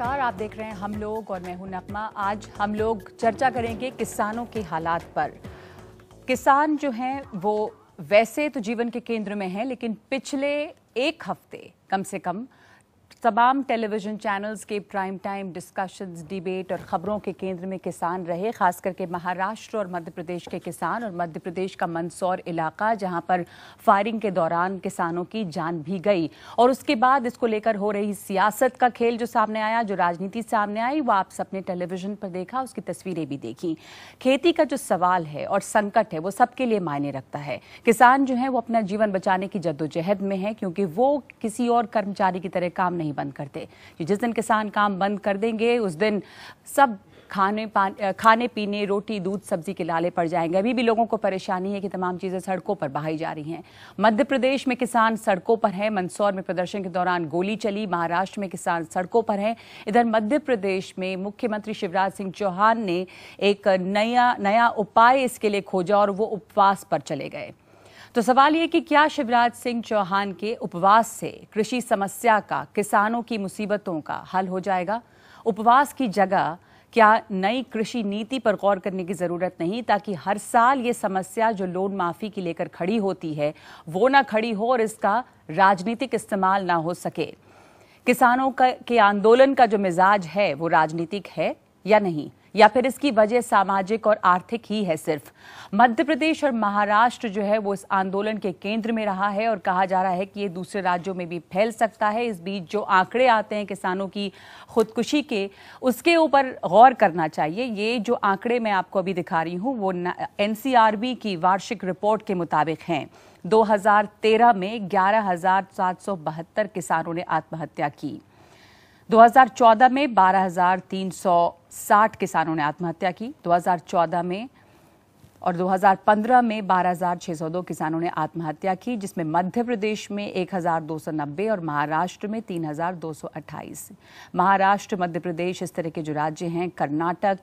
नमस्कार, आप देख रहे हैं हम लोग और मैं हूं नगमा। आज हम लोग चर्चा करेंगे किसानों के हालात पर। किसान जो हैं वो वैसे तो जीवन के केंद्र में हैं, लेकिन पिछले एक हफ्ते कम से कम तमाम टेलीविजन चैनल्स के प्राइम टाइम डिस्कशंस, डिबेट और खबरों के केंद्र में किसान रहे। खास करके महाराष्ट्र और मध्य प्रदेश के किसान, और मध्य प्रदेश का मंदसौर इलाका जहां पर फायरिंग के दौरान किसानों की जान भी गई। और उसके बाद इसको लेकर हो रही सियासत का खेल जो सामने आया, जो राजनीति सामने आई, वो आप सबने टेलीविजन पर देखा, उसकी तस्वीरें भी देखी। खेती का जो सवाल है और संकट है वो सबके लिए मायने रखता है। किसान जो है वो अपना जीवन बचाने की जद्दोजहद में है, क्योंकि वो किसी और कर्मचारी की तरह काम नहीं बंद करते। जिस दिन किसान काम बंद कर देंगे उस दिन सब खाने पीने, रोटी दूध सब्जी के लाले पड़ जाएंगे। अभी भी लोगों को परेशानी है कि तमाम चीजें सड़कों पर बहाई जा रही हैं। मध्य प्रदेश में किसान सड़कों पर हैं। मंदसौर में प्रदर्शन के दौरान गोली चली। महाराष्ट्र में किसान सड़कों पर हैं। इधर मध्य प्रदेश में मुख्यमंत्री शिवराज सिंह चौहान ने एक नया उपाय इसके लिए खोजा और वो उपवास पर चले गए। तो सवाल ये कि क्या शिवराज सिंह चौहान के उपवास से कृषि समस्या का, किसानों की मुसीबतों का हल हो जाएगा? उपवास की जगह क्या नई कृषि नीति पर गौर करने की जरूरत नहीं, ताकि हर साल ये समस्या जो लोन माफी की लेकर खड़ी होती है वो ना खड़ी हो और इसका राजनीतिक इस्तेमाल ना हो सके? किसानों के आंदोलन का जो मिजाज है वो राजनीतिक है या नहीं, या फिर इसकी वजह सामाजिक और आर्थिक ही है सिर्फ? मध्य प्रदेश और महाराष्ट्र जो है वो इस आंदोलन के केंद्र में रहा है और कहा जा रहा है कि ये दूसरे राज्यों में भी फैल सकता है। इस बीच जो आंकड़े आते हैं किसानों की खुदकुशी के, उसके ऊपर गौर करना चाहिए। ये जो आंकड़े मैं आपको अभी दिखा रही हूँ वो NCRB की वार्षिक रिपोर्ट के मुताबिक हैं। 2013 में 11,772 किसानों ने आत्महत्या की। 2014 में 12,360 किसानों ने आत्महत्या की 2014 में, और 2015 में 12,602 किसानों ने आत्महत्या की, जिसमें मध्य प्रदेश में 1,290 और महाराष्ट्र में 3,228। महाराष्ट्र, मध्य प्रदेश, इस तरह के जो राज्य हैं, कर्नाटक,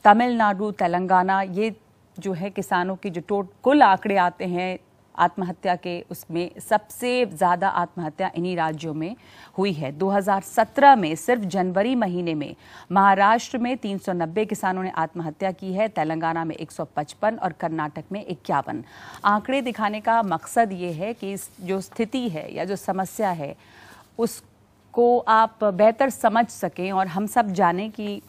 तमिलनाडु, तेलंगाना, ये जो है किसानों की जो कुल आंकड़े आते हैं आत्महत्या के, उसमें सबसे ज्यादा आत्महत्या इन्हीं राज्यों में हुई है। 2017 में सिर्फ जनवरी महीने में महाराष्ट्र में 390 किसानों ने आत्महत्या की है, तेलंगाना में 155 और कर्नाटक में 51। आंकड़े दिखाने का मकसद ये है कि इस जो स्थिति है या जो समस्या है उसको आप बेहतर समझ सकें और हम सब जानें कि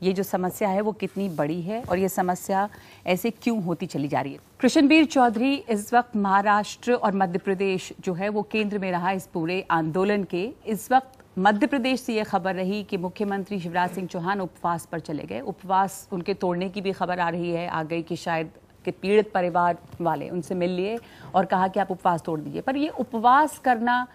ये जो समस्या है वो कितनी बड़ी है और ये समस्या ऐसे क्यों होती चली जा रही है। कृष्णवीर चौधरी इस वक्त महाराष्ट्र और मध्य प्रदेश जो है वो केंद्र में रहा इस पूरे आंदोलन के। इस वक्त मध्य प्रदेश से ये खबर रही कि मुख्यमंत्री शिवराज सिंह चौहान उपवास पर चले गए। उपवास उनके तोड़ने की भी खबर आ रही है, आ गई कि शायद कि पीड़ित परिवार वाले उनसे मिल लिए और कहा कि आप उपवास तोड़ दीजिए। पर ये उपवास करना,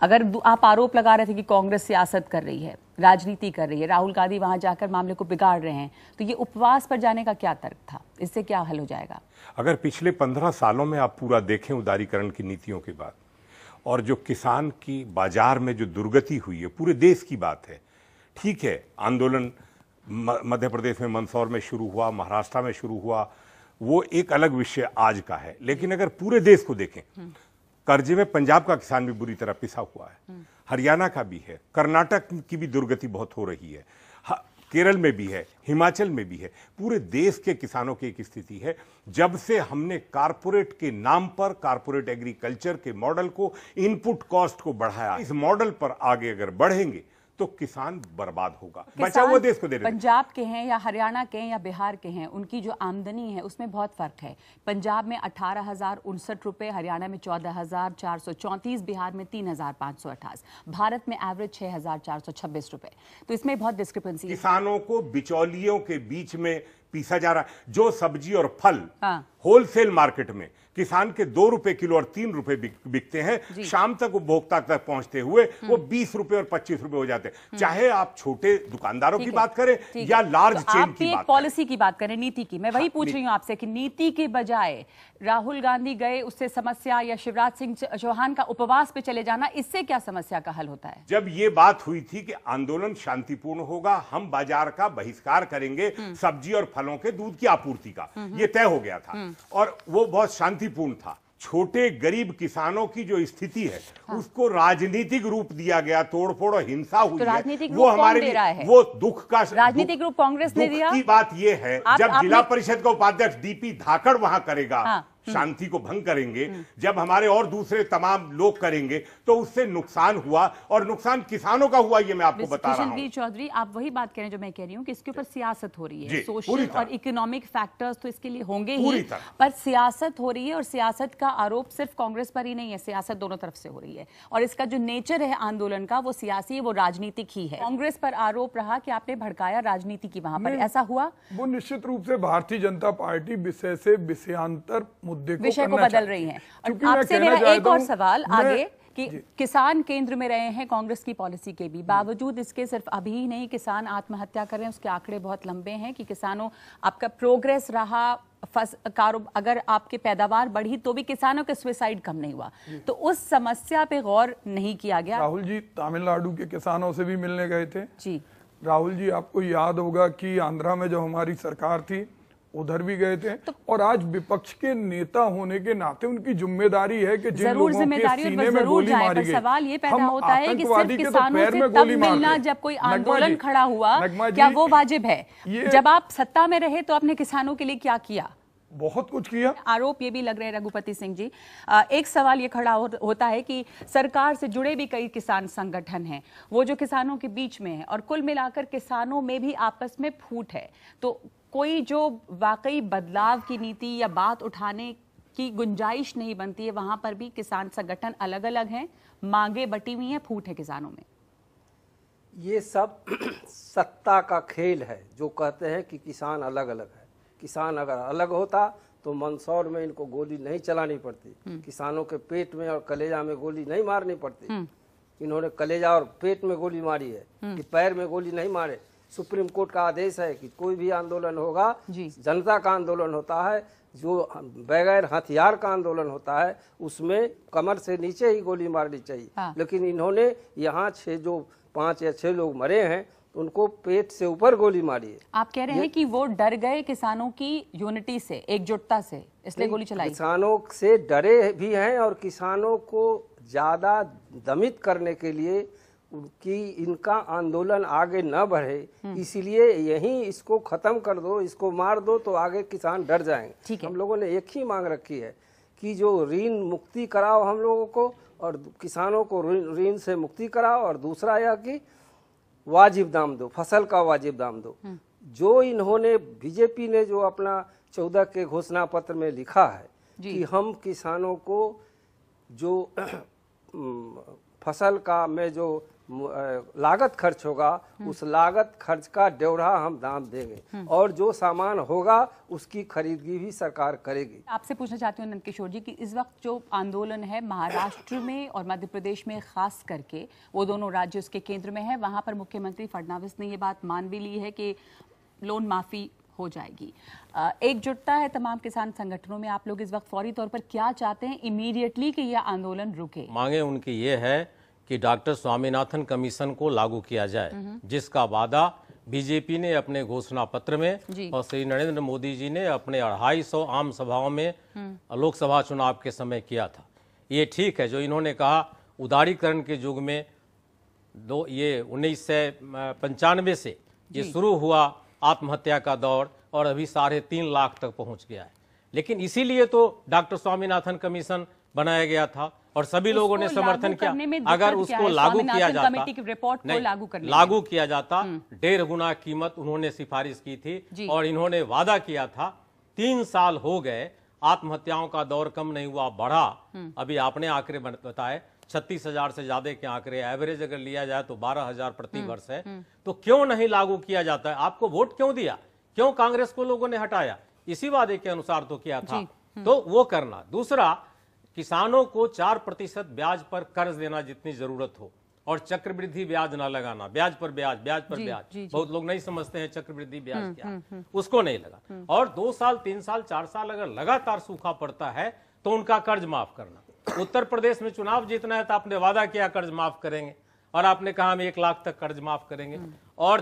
अगर आप आरोप लगा रहे थे कि कांग्रेस सियासत कर रही है, राजनीति कर रही है, राहुल गांधी वहां जाकर मामले को बिगाड़ रहे हैं, तो ये उपवास पर जाने का क्या तर्क था? इससे क्या हल हो जाएगा? अगर पिछले 15 सालों में आप पूरा देखें उदारीकरण की नीतियों के बाद, और जो किसान की बाजार में जो दुर्गति हुई है, पूरे देश की बात है। ठीक है, आंदोलन मध्य प्रदेश में मंदसौर में शुरू हुआ, महाराष्ट्र में शुरू हुआ, वो एक अलग विषय आज का है। लेकिन अगर पूरे देश को देखें, कर्जे में पंजाब का किसान भी बुरी तरह पिसा हुआ है, हरियाणा का भी है, कर्नाटक की भी दुर्गति बहुत हो रही है, केरल में भी है, हिमाचल में भी है। पूरे देश के किसानों की एक स्थिति है। जब से हमने कारपोरेट के नाम पर, कारपोरेट एग्रीकल्चर के मॉडल को, इनपुट कॉस्ट को बढ़ाया, इस मॉडल पर आगे अगर बढ़ेंगे तो किसान बर्बाद होगा। बचा हुआ देश को दे रहे। पंजाब के हैं या हरियाणा के हैं या बिहार के हैं, उनकी जो आमदनी है उसमें बहुत फर्क है। पंजाब में 18,069 रुपए, हरियाणा में 14,434, बिहार में 3,528, भारत में एवरेज 6,426 रुपए। तो इसमें बहुत डिस्क्रिपेंसी है। किसानों को बिचौलियों के बीच में पीसा जा रहा है। जो सब्जी और फल होलसेल मार्केट में किसान के 2 रुपए किलो और 3 रुपए बिकते हैं, शाम तक उपभोक्ता तक पहुंचते हुए वो 20 रुपए और 25 रुपए हो जाते हैं। चाहे आप छोटे दुकानदारों की बात करें या लार्ज चेन की बात, पॉलिसी की बात करें, नीति की। मैं वही पूछ रही हूं आपसे कि नीति के बजाय राहुल गांधी गए, उससे समस्या, या शिवराज सिंह चौहान का उपवास पे चले जाना, इससे क्या समस्या का हल होता है? जब ये बात हुई थी कि आंदोलन शांतिपूर्ण होगा, हम बाजार का बहिष्कार करेंगे, सब्जी और फलों के, दूध की आपूर्ति का, ये तय हो गया था और वो बहुत शांतिपूर्ण था। छोटे गरीब किसानों की जो स्थिति है उसको राजनीतिक रूप दिया गया, तोड़फोड़ और हिंसा हुई है, वो हमारे लिए वो दुख का राजनीतिक रूप कांग्रेस ने दिया। की बात ये है जब जिला परिषद का उपाध्यक्ष डीपी धाकड़ वहां करेगा, शांति को भंग करेंगे, जब हमारे और दूसरे तमाम लोग करेंगे तो उससे नुकसान हुआ, और नुकसान किसानों का हुआ, ये मैं आपको बता रहा हूं। चौधरी, आप वही बात कह रहे हैं जो मैं कह रही हूं कि इसके ऊपर सियासत हो रही है, सोशल और इकोनॉमिक फैक्टर्स तो इसके लिए होंगे ही, पर सियासत हो रही है, और सियासत का आरोप सिर्फ कांग्रेस पर ही नहीं है, सियासत दोनों तरफ से हो रही है, और इसका जो नेचर है आंदोलन का वो सियासी, वो राजनीतिक ही है। कांग्रेस पर आरोप रहा कि आपने भड़काया राजनीति की, वहां पर ऐसा हुआ? वो निश्चित रूप से भारतीय जनता पार्टी विषय से विषयांतर विषय को बदल रही है। और आपसे मेरा एक और सवाल आगे कि किसान केंद्र में रहे हैं कांग्रेस की पॉलिसी के भी, बावजूद इसके सिर्फ अभी ही नहीं किसान आत्महत्या कर रहे हैं, उसके आंकड़े बहुत लंबे हैं कि किसानों, आपका प्रोग्रेस रहा, अगर आपकी पैदावार बढ़ी तो भी किसानों के सुसाइड कम नहीं हुआ, तो उस समस्या पे गौर नहीं किया गया। राहुल जी तमिलनाडु के किसानों से भी मिलने गए थे जी। राहुल जी, आपको याद होगा कि आंध्रा में जब हमारी सरकार थी उधर भी गए थे, और आज विपक्ष के नेता होने के नाते उनकी जिम्मेदारी है कि जिन लोगों के सीने में गोली मारी गई, सवाल ये पैदा होता है कि सिर्फ किसानों से तब मिलना जब कोई आंदोलन खड़ा हुआ, क्या वो वाजिब है? जब आप सत्ता में रहे तो आपने किसानों के लिए क्या किया? बहुत कुछ किया। आरोप ये भी लग रहे हैं रघुपति सिंह जी, एक सवाल ये खड़ा होता है कि सरकार से जुड़े भी कई किसान संगठन हैं, वो जो किसानों के बीच में है, और कुल मिलाकर किसानों में भी आपस में फूट है, तो कोई जो वाकई बदलाव की नीति या बात उठाने की गुंजाइश नहीं बनती है, वहां पर भी किसान संगठन अलग अलग हैं, मांगे बटी हुई हैं, फूट है किसानों में। ये सब सत्ता का खेल है, जो कहते हैं कि किसान अलग अलग है। किसान अगर अलग होता तो मंदसौर में इनको गोली नहीं चलानी पड़ती, किसानों के पेट में और कलेजा में गोली नहीं मारनी पड़ती। इन्होंने कलेजा और पेट में गोली मारी है कि पैर में गोली नहीं मारे। सुप्रीम कोर्ट का आदेश है कि कोई भी आंदोलन होगा, जनता का आंदोलन होता है, जो बगैर हथियार का आंदोलन होता है उसमें कमर से नीचे ही गोली मारनी चाहिए। लेकिन इन्होंने यहाँ 5 या 6 लोग मरे हैं, उनको पेट से ऊपर गोली मारी है। आप कह रहे हैं कि वो डर गए किसानों की यूनिटी से, एकजुटता से, इसलिए गोली चलाई? किसानों से डरे भी हैं, और किसानों को ज्यादा दमित करने के लिए कि इनका आंदोलन आगे न बढ़े, इसीलिए यहीं इसको खत्म कर दो, इसको मार दो, तो आगे किसान डर जाएंगे। हम लोगों ने एक ही मांग रखी है कि जो ऋण मुक्ति कराओ हम लोगों को, और किसानों को ऋण से मुक्ति कराओ, और दूसरा यह कि वाजिब दाम दो, फसल का वाजिब दाम दो। जो इन्होंने, बीजेपी ने जो अपना 14 के घोषणा पत्र में लिखा है कि हम किसानों को जो फसल का में जो लागत खर्च होगा, उस लागत खर्च का ड्योढ़ा हम दाम देंगे, और जो सामान होगा उसकी खरीदगी भी सरकार करेगी। आपसे पूछना चाहती हूँ नंदकिशोर जी कि इस वक्त जो आंदोलन है महाराष्ट्र में और मध्य प्रदेश में, खास करके वो दोनों राज्य उसके केंद्र में है, वहां पर मुख्यमंत्री फडणवीस ने ये बात मान भी ली है कि लोन माफी हो जाएगी। एकजुटता है तमाम किसान संगठनों में। आप लोग इस वक्त फौरी तौर पर क्या चाहते हैं इमीडिएटली कि यह आंदोलन रुके? मांगे उनकी ये है कि डॉक्टर स्वामीनाथन कमीशन को लागू किया जाए, जिसका वादा बीजेपी ने अपने घोषणा पत्र में और श्री नरेंद्र मोदी जी ने अपने 250 आम सभाओं में लोकसभा चुनाव के समय किया था। ये ठीक है जो इन्होंने कहा, उदारीकरण के युग में ये 1995 से ये शुरू हुआ आत्महत्या का दौर, और अभी 3.5 लाख तक पहुंच गया है। लेकिन इसीलिए तो डॉक्टर स्वामीनाथन कमीशन बनाया गया था और सभी लोगों ने समर्थन किया। अगर उसको लागू किया जाता, रिपोर्ट को लागू किया जाता, 1.5 गुना कीमत उन्होंने सिफारिश की थी, और इन्होंने वादा किया था। 3 साल हो गए, आत्महत्याओं का दौर कम नहीं हुआ, बढ़ा। अभी आपने आंकड़े बताए 36,000 से ज्यादा के आंकड़े, एवरेज अगर लिया जाए तो 12,000 प्रति वर्ष है। तो क्यों नहीं लागू किया जाता है? आपको वोट क्यों दिया? क्यों कांग्रेस को लोगों ने हटाया? इसी वादे के अनुसार तो किया था, तो वो करना। दूसरा, किसानों को 4% ब्याज पर कर्ज देना जितनी जरूरत हो, और चक्रवृद्धि ब्याज ना लगाना, ब्याज पर ब्याज, ब्याज पर ब्याज। बहुत लोग नहीं समझते हैं चक्रवृद्धि ब्याज क्या है, उसको नहीं लगा। और 2 साल 3 साल 4 साल अगर लगातार सूखा पड़ता है तो उनका कर्ज माफ करना। उत्तर प्रदेश में चुनाव जीतना है तो आपने वादा किया कर्ज माफ करेंगे, और आपने कहा हम 1 लाख तक कर्ज माफ करेंगे। और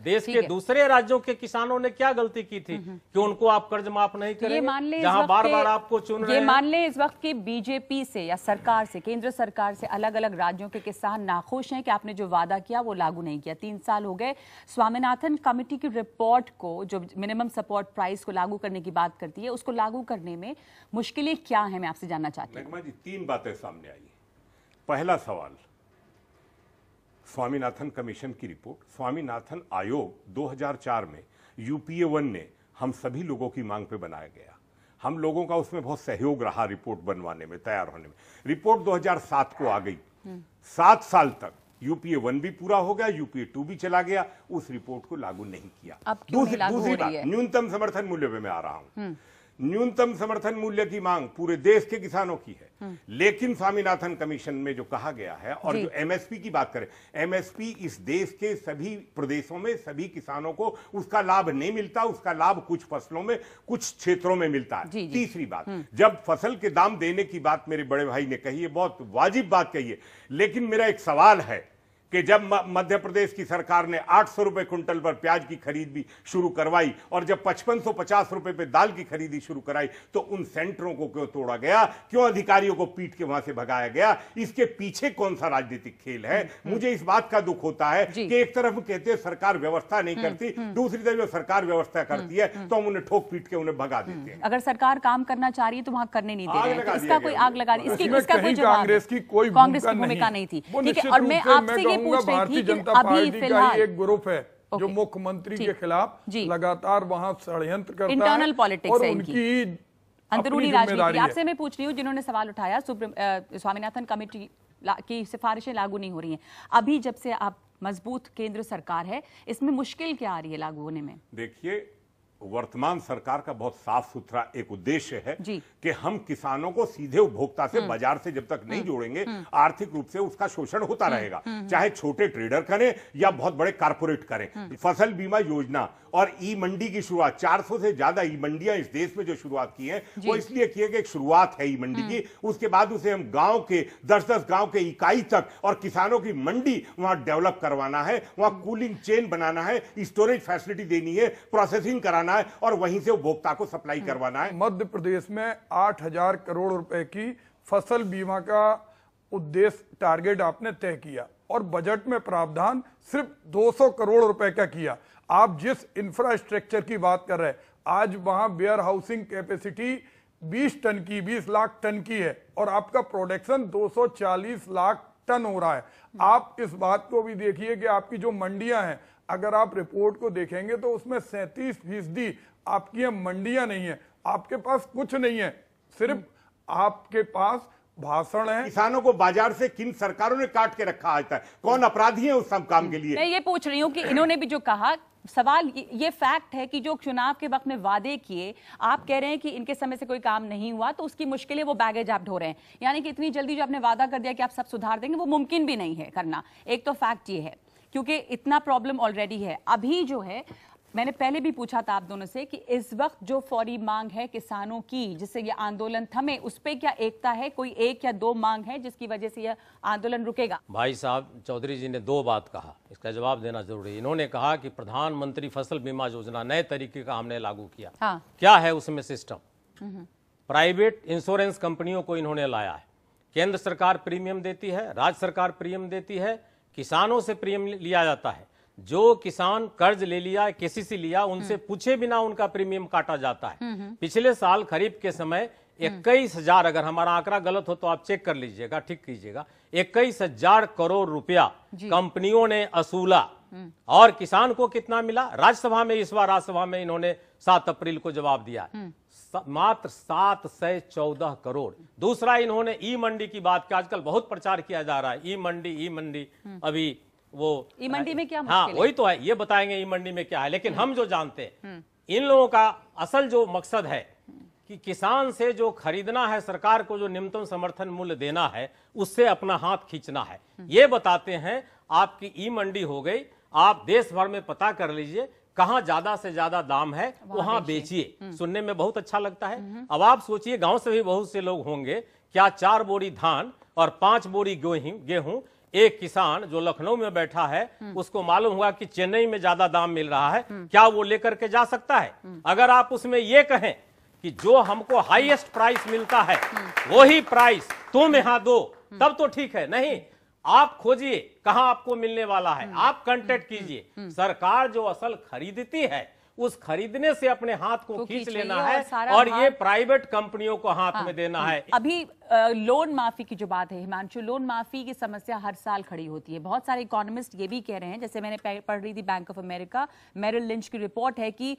देश के दूसरे राज्यों के किसानों ने क्या गलती की थी कि उनको आप कर्ज माफ नहीं करेंगे, जहां बार बार आपको चुन रहे हैं। ये मान ले इस वक्त की बीजेपी से या सरकार से, केंद्र सरकार से अलग अलग राज्यों के किसान नाखुश हैं कि आपने जो वादा किया वो लागू नहीं किया। 3 साल हो गए। स्वामीनाथन कमेटी की रिपोर्ट को, जो मिनिमम सपोर्ट प्राइस को लागू करने की बात करती है, उसको लागू करने में मुश्किलें क्या है, मैं आपसे जानना चाहती हूँ। नगमा जी, 3 बातें सामने आई। पहला सवाल, स्वामीनाथन कमीशन की रिपोर्ट। स्वामीनाथन आयोग 2004 में यूपीए 1 ने हम सभी लोगों की मांग पे बनाया गया। हम लोगों का उसमें बहुत सहयोग रहा रिपोर्ट बनवाने में, तैयार होने में। रिपोर्ट 2007 को आ गई। 7 साल तक यूपीए 1 भी पूरा हो गया, यूपीए 2 भी चला गया, उस रिपोर्ट को लागू नहीं किया। दूसरी बात, न्यूनतम समर्थन मूल्य पे मैं आ रहा हूं। न्यूनतम समर्थन मूल्य की मांग पूरे देश के किसानों की है, लेकिन स्वामीनाथन कमीशन में जो कहा गया है, और जो एमएसपी की बात करें, एमएसपी इस देश के सभी प्रदेशों में सभी किसानों को उसका लाभ नहीं मिलता। उसका लाभ कुछ फसलों में, कुछ क्षेत्रों में मिलता है। तीसरी बात, जब फसल के दाम देने की बात मेरे बड़े भाई ने कही है, बहुत वाजिब बात कही है, लेकिन मेरा एक सवाल है कि जब मध्य प्रदेश की सरकार ने 800 रुपए क्विंटल पर प्याज की खरीद भी शुरू करवाई और जब 5550 रुपए पे दाल की खरीदी शुरू कराई, तो उन सेंटरों को क्यों तोड़ा गया, क्यों अधिकारियों को पीट के वहां से भगाया गया? इसके पीछे कौन सा राजनीतिक खेल है? मुझे इस बात का दुख होता है कि एक तरफ कहते हैं सरकार व्यवस्था नहीं करती, दूसरी तरफ जो सरकार व्यवस्था करती है तो हम उन्हें ठोक पीट के उन्हें भगा देते हैं। अगर सरकार काम करना चाह रही है तो वहां करने नहीं दे रहे हैं, तो इसका कोई आग लगा, इसका कोई जवाब कांग्रेस की कोई भूमिका नहीं थी। ठीक है, और मैं आपसे भारतीय जनता पार्टी का ही एक ग्रुप है जो मुख्यमंत्री के खिलाफ लगातार वहां षड्यंत्र करता है। इंटरनल पॉलिटिक्स और है उनकी अंदरूनी राजनीति। आपसे मैं पूछ रही हूँ, जिन्होंने सवाल उठाया, स्वामीनाथन कमेटी की सिफारिशें लागू नहीं हो रही हैं, अभी जब से आप मजबूत केंद्र सरकार है, इसमें मुश्किल क्या आ रही है लागू होने में? देखिए, वर्तमान सरकार का बहुत साफ सुथरा एक उद्देश्य है कि हम किसानों को सीधे उपभोक्ता से, बाजार से जब तक नहीं जोड़ेंगे, आर्थिक रूप से उसका शोषण होता रहेगा, चाहे छोटे ट्रेडर करें या बहुत बड़े कारपोरेट करें। फसल बीमा योजना और ई मंडी की शुरुआत, 400 से ज्यादा ई मंडियां इस देश में जो शुरुआत की है, वो इसलिए की है कि एक शुरुआत है ई मंडी की। उसके बाद उसे हम गांव के 10-10 गांव के इकाई तक और किसानों की मंडी वहां डेवलप करवाना है, वहां कूलिंग चेन बनाना है, स्टोरेज फैसिलिटी देनी है, प्रोसेसिंग कराना है और वहीं से उपभोक्ता को सप्लाई करवाना है। मध्य प्रदेश में 8000 करोड़ रुपए की फसल बीमा का उद्देश्य टारगेट आपने तय किया और बजट में प्रावधान सिर्फ 200 करोड़ रुपए का किया। आप जिस इंफ्रास्ट्रक्चर की बात कर रहे हैं, आज वहां warehousing capacity 20 lakh ton की है और आपका प्रोडक्शन 240 लाख टन हो रहा है। आप इस बात को भी देखिए कि आपकी जो मंडियां हैं, अगर आप रिपोर्ट को देखेंगे तो उसमें 37% आपकी ये मंडियां नहीं है। आपके पास कुछ नहीं है, सिर्फ आपके पास भाषण है। किसानों को बाजार से किन सरकारों ने काट के रखा आज तक? कौन अपराधी है उस सब काम के लिए? मैं ये पूछ रही हूँ कि इन्होंने भी जो कहा, सवाल ये फैक्ट है कि जो चुनाव के वक्त में वादे किए, आप कह रहे हैं कि इनके समय से कोई काम नहीं हुआ, तो उसकी मुश्किलें वो बैगेज आप ढो रहे हैं। यानी कि इतनी जल्दी जो आपने वादा कर दिया कि आप सब सुधार देंगे, वो मुमकिन भी नहीं है करना। एक तो फैक्ट ये है, क्योंकि इतना प्रॉब्लम ऑलरेडी है। अभी जो है, मैंने पहले भी पूछा था आप दोनों से कि इस वक्त जो फौरी मांग है किसानों की, जिससे ये आंदोलन थमे, उस पे क्या एकता है? कोई 1 या 2 मांग है जिसकी वजह से यह आंदोलन रुकेगा? भाई साहब, चौधरी जी ने 2 बात कहा, इसका जवाब देना जरूरी है। इन्होंने कहा कि प्रधानमंत्री फसल बीमा योजना नए तरीके का हमने लागू किया। हाँ। क्या है उसमें सिस्टम? प्राइवेट इंश्योरेंस कंपनियों को इन्होंने लाया है। केंद्र सरकार प्रीमियम देती है, राज्य सरकार प्रीमियम देती है, किसानों से प्रीमियम लिया जाता है। जो किसान कर्ज ले लिया, केसीसी लिया, उनसे पूछे बिना उनका प्रीमियम काटा जाता है। पिछले साल खरीफ के समय 21,000, अगर हमारा आंकड़ा गलत हो तो आप चेक कर लीजिएगा, ठीक कीजिएगा, 21,000 करोड़ रुपया कंपनियों ने असूला। और किसान को कितना मिला? राज्यसभा में, इस बार राज्यसभा में इन्होंने 7 अप्रैल को जवाब दिया, मात्र 714 करोड़। दूसरा, इन्होंने ई मंडी की बात की, आजकल बहुत प्रचार किया जा रहा है, ई मंडी। अभी वो ई मंडी में क्या हाँ, वही तो है, ये बताएंगे ई मंडी में क्या है। लेकिन हम जो जानते हैं, इन लोगों का असल जो मकसद है कि किसान से जो खरीदना है, सरकार को जो न्यूनतम समर्थन मूल्य देना है, उससे अपना हाथ खींचना है। ये बताते हैं आपकी ई मंडी हो गई, आप देश भर में पता कर लीजिए कहां ज्यादा से ज्यादा दाम है, वहां बेचिए। सुनने में बहुत अच्छा लगता है। अब आप सोचिए, गांव से भी बहुत से लोग होंगे, क्या 4 बोरी धान और 5 बोरी गेहूं एक किसान जो लखनऊ में बैठा है उसको मालूम हुआ कि चेन्नई में ज्यादा दाम मिल रहा है, क्या वो लेकर के जा सकता है? अगर आप उसमें ये कहें कि जो हमको हाईएस्ट प्राइस मिलता है वही प्राइस तुम यहां दो, तब तो ठीक है। नहीं, आप खोजिए कहां आपको मिलने वाला है, आप कांटेक्ट कीजिए। सरकार जो असल खरीदती है उस खरीदने से अपने हाथ को खींच लेना है और ये प्राइवेट कंपनियों को हाथ में देना है। अभी लोन माफी की जो बात है हिमांशु, लोन माफी की समस्या हर साल खड़ी होती है। बहुत सारे इकोनॉमिस्ट ये भी कह रहे हैं, जैसे मैंने पढ़ रही थी Bank of America Merrill Lynch की रिपोर्ट है कि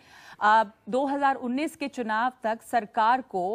2019 के चुनाव तक सरकार को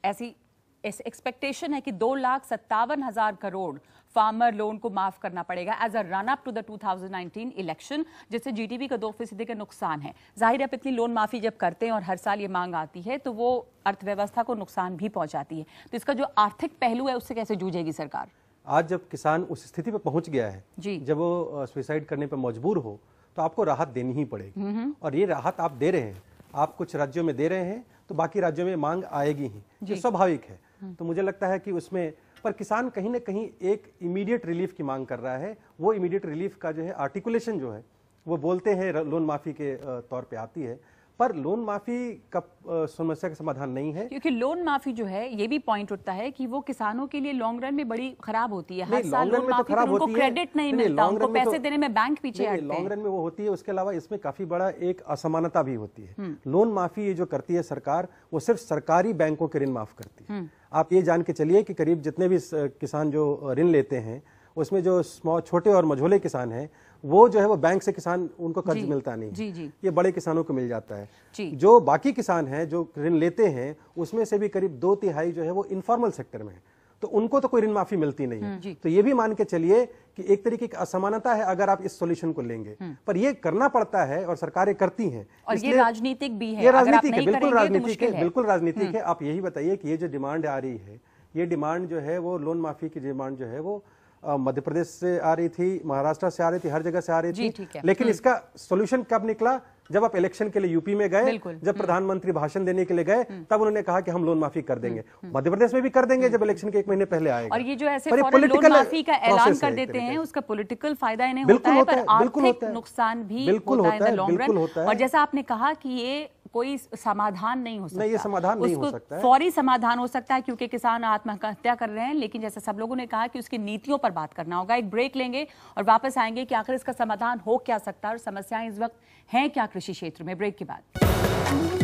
ऐसी एक्सपेक्टेशन है कि 2,57,000 करोड़ फार्मर लोन को माफ करना पड़ेगा as a run up to the 2019 election, जिससे जीडीपी का 2% का नुकसान है। जाहिर है इतनी लोन माफी जब करते हैं और हर साल ये मांग आती है तो वो अर्थव्यवस्था को नुकसान भी पहुंचाती है। तो इसका जो आर्थिक पहलू है उससे कैसे जूझेगी सरकार? आज जब किसान उस स्थिति पर पहुंच गया है जी, जब वो सुसाइड करने पर मजबूर हो तो आपको राहत देनी ही पड़ेगी। और ये राहत आप दे रहे हैं, आप कुछ राज्यों में दे रहे हैं तो बाकी राज्यों में मांग आएगी ही, ये स्वाभाविक है। तो मुझे लगता है कि उसमें पर किसान कहीं ना कहीं एक इमीडिएट रिलीफ की मांग कर रहा है। वो इमीडिएट रिलीफ का जो है आर्टिकुलेशन जो है वो बोलते हैं लोन माफी के तौर पे आती है, पर लोन माफी का समस्या का समाधान नहीं है। क्योंकि लोन माफी जो है ये भी पॉइंट उठता है कि वो किसानों के लिए लॉन्ग रन में बड़ी खराब होती है। हर साल लोन माफी पर उनको क्रेडिट नहीं मिलता, उनको पैसे देने में बैंक पीछे हटते हैं। लॉन्ग रन में वो होती है। उसके अलावा इसमें काफी बड़ा एक असमानता भी होती है। लोन माफी ये जो करती है सरकार, वो सिर्फ सरकारी बैंकों के ऋण माफ करती है। आप ये जान के चलिए कि करीब जितने भी किसान जो ऋण लेते हैं उसमें जो छोटे और मझोले किसान हैं वो जो है वो बैंक से किसान उनको कर्ज मिलता नहीं। जी। ये बड़े किसानों को मिल जाता है। जी। जो बाकी किसान हैं जो ऋण लेते हैं उसमें से भी करीब 2/3 जो है वो इनफॉर्मल सेक्टर में है, तो उनको तो कोई ऋण माफी मिलती नहीं है। तो ये भी मान के चलिए कि एक तरीके की असमानता है अगर आप इस सॉल्यूशन को लेंगे, पर ये करना पड़ता है और सरकारें करती हैं। और ये राजनीतिक भी है, ये राजनीतिक है, बिल्कुल राजनीतिक है, बिल्कुल राजनीतिक है। आप यही बताइए कि ये जो डिमांड आ रही है, ये डिमांड जो है वो लोन माफी की डिमांड जो है वो मध्य प्रदेश से आ रही थी, महाराष्ट्र से आ रही थी, हर जगह से आ रही थी। लेकिन इसका सॉल्यूशन कब निकला? जब आप इलेक्शन के लिए यूपी में गए, जब प्रधानमंत्री भाषण देने के लिए गए, तब उन्होंने कहा कि हम लोन माफी कर देंगे। मध्य प्रदेश में भी कर देंगे जब इलेक्शन के 1 महीने पहले आएगा। और ये जो ऐसे लोन माफी का ऐलान कर देते हैं उसका पॉलिटिकल फायदा इन्हें होता है, पर आर्थिक नुकसान भी होता है लॉन्ग रन। और जैसा आपने कहा कि ये कोई समाधान नहीं हो सकता, ये समाधान नहीं हो सकता है। फौरी समाधान हो सकता है क्योंकि किसान आत्महत्या कर रहे हैं, लेकिन जैसे सब लोगों ने कहा कि उसकी नीतियों पर बात करना होगा। एक ब्रेक लेंगे और वापस आएंगे कि आखिर इसका समाधान हो क्या सकता है और समस्याएं इस वक्त हैं क्या कृषि क्षेत्र में। ब्रेक के बाद